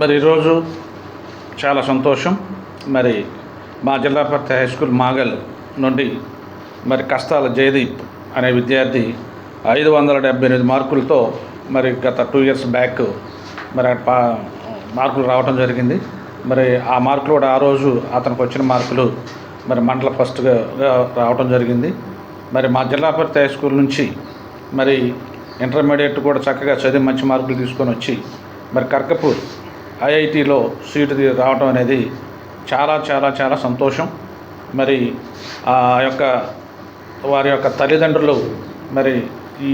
మరి ఈరోజు చాలా సంతోషం. మరి మా జిల్లా పరిషత్ హై స్కూల్ మాగల్ నుండి మరి కస్తాల జయదీప్ అనే విద్యార్థి 578 మార్కులతో మరి గత 2 years బ్యాక్ మరి మార్కులు రావడం జరిగింది. మరి ఆ మార్కులు కూడా ఆ రోజు అతనికి వచ్చిన మార్కులు మరి మండల ఫస్ట్గా రావడం జరిగింది. మరి మా జిల్లా పరిషత్ హై స్కూల్ నుంచి మరి ఇంటర్మీడియట్ కూడా చక్కగా చదివి మంచి మార్కులు తీసుకొని వచ్చి మరి కర్కపూర్ ఐఐటిలో సీటు రావడం అనేది చాలా చాలా చాలా సంతోషం. మరి వారి యొక్క తల్లిదండ్రులు మరి ఈ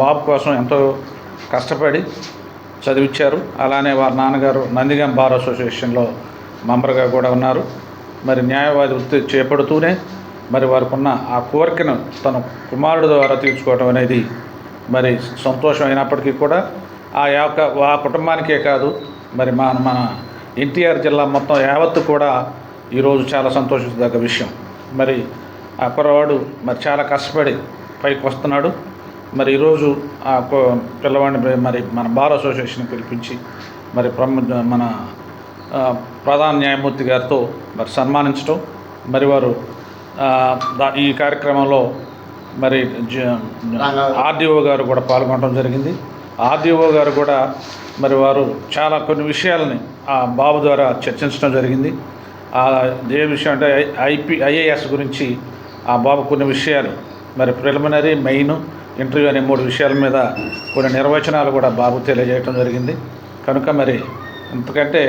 బాబు కోసం ఎంతో కష్టపడి చదివించారు. అలానే వారి నాన్నగారు నందిగాం బార్ అసోసియేషన్లో మెంబర్గా కూడా ఉన్నారు. మరి న్యాయవాది వృత్తి చేపడుతూనే మరి వారికి ఉన్న ఆ కోరికను తన కుమారుడు ద్వారా తీర్చుకోవడం అనేది మరి సంతోషం అయినప్పటికీ కూడా ఆ కుటుంబానికే కాదు మరి మన ఎన్టీఆర్ జిల్లా మొత్తం యావత్తు కూడా ఈరోజు చాలా సంతోషించదగ్గ విషయం. మరి ఆ కుర్రవాడు మరి చాలా కష్టపడి పైకి వస్తున్నాడు. మరి ఈరోజు ఆ పిల్లవాడిని మరి మన బార్ అసోసియేషన్ పిలిపించి మరి మన ప్రధాన న్యాయమూర్తి గారితో మరి సన్మానించడం, మరి వారు ఈ కార్యక్రమంలో మరి ఆర్డీఓ గారు కూడా పాల్గొనడం జరిగింది. ఆర్డీఓ గారు కూడా మరి వారు చాలా కొన్ని విషయాలని ఆ బాబు ద్వారా చర్చించడం జరిగింది. ఏ విషయం అంటే ఐఏఎస్ గురించి ఆ బాబు కొన్ని విషయాలు మరి ప్రిలిమినరీ, మెయిన్, ఇంటర్వ్యూ అనే 3 విషయాల మీద కొన్ని నిర్వచనాలు కూడా బాబు తెలియజేయడం జరిగింది. కనుక మరి ఎందుకంటే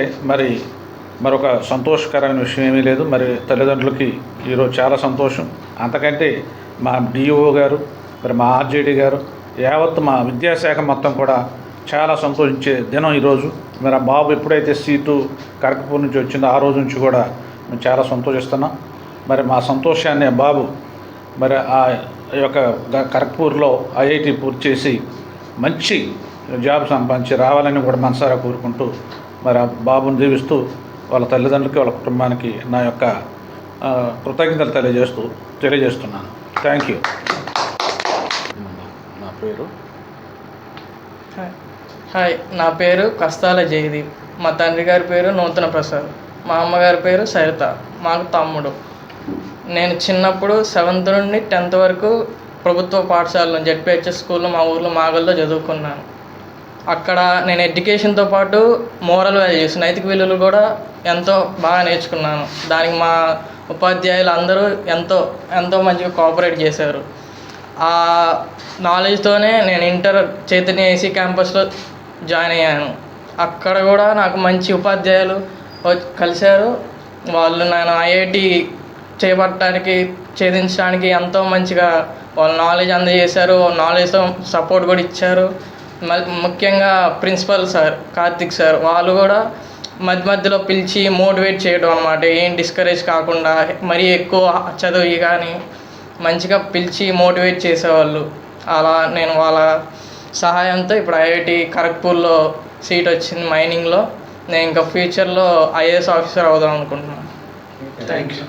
మరొక సంతోషకరమైన విషయం ఏమీ లేదు. మరి తల్లిదండ్రులకి ఈరోజు చాలా సంతోషం. అంతకంటే మా డిఓ గారు మరి మా ఆర్జేడీ గారు యావత్తు మా విద్యాశాఖ మొత్తం కూడా చాలా సంతోషించే దినం ఈరోజు. మరి ఆ బాబు ఎప్పుడైతే సీటు కర్కపూర్ నుంచి వచ్చిందో ఆ రోజు నుంచి కూడా మేము చాలా సంతోషిస్తున్నాం. మరి మా సంతోషాన్ని బాబు మరి ఆ యొక్క కర్కపూర్లో ఐఐటి పూర్తి చేసి మంచి జాబ్ సంపాదించి రావాలని కూడా మనసారా కోరుకుంటూ మరి ఆ బాబుని దీవిస్తూ వాళ్ళ తల్లిదండ్రులకి వాళ్ళ కుటుంబానికి నా యొక్క కృతజ్ఞతలు తెలియజేస్తున్నాను. Thank you. నా పేరు హాయ్, నా పేరు కస్తాల జయదీప్. మా తండ్రి గారి పేరు నూతన ప్రసాద్. మా అమ్మగారి పేరు సరిత. మాకు తమ్ముడు. నేను చిన్నప్పుడు 7th నుండి 10th వరకు ప్రభుత్వ పాఠశాలలో జెడ్పీహెచ్ఎస్ స్కూల్లో మా ఊర్లో మాగల్లో చదువుకున్నాను. అక్కడ నేను ఎడ్యుకేషన్తో పాటు మోరల్ వాల్యూస్, నైతిక విలువలు కూడా ఎంతో బాగా నేర్చుకున్నాను. దానికి మా ఉపాధ్యాయులు అందరూ ఎంతో మంచిగా కోఆపరేట్ చేశారు. ఆ నాలెడ్జ్తోనే నేను ఇంటర్ చైతన్య ఏసీ క్యాంపస్లో జాయిన్ అయ్యాను. అక్కడ కూడా నాకు మంచి ఉపాధ్యాయులు కలిశారు. వాళ్ళు నేను ఐఐటి ఛేదించడానికి ఎంతో మంచిగా వాళ్ళ నాలెడ్జ్ అందజేశారు. నాలెడ్జ్తో సపోర్ట్ కూడా ఇచ్చారు. ముఖ్యంగా ప్రిన్సిపల్ సార్ కార్తిక్ సార్, వాళ్ళు కూడా మధ్యలో పిలిచి మోటివేట్ చేయడం అన్నమాట. ఏం డిస్కరేజ్ కాకుండా మరీ ఎక్కువ చదువు కానీ మంచిగా పిలిచి మోటివేట్ చేసేవాళ్ళు. అలా నేను వాళ్ళ సహాయంతో ఇప్పుడు ఐఐటి ఖరగ్పూర్లో సీట్ వచ్చింది మైనింగ్లో. నేను ఇంకా ఫ్యూచర్లో ఐఏఎస్ ఆఫీసర్ అవుదాం అనుకుంటున్నాను. Thank you.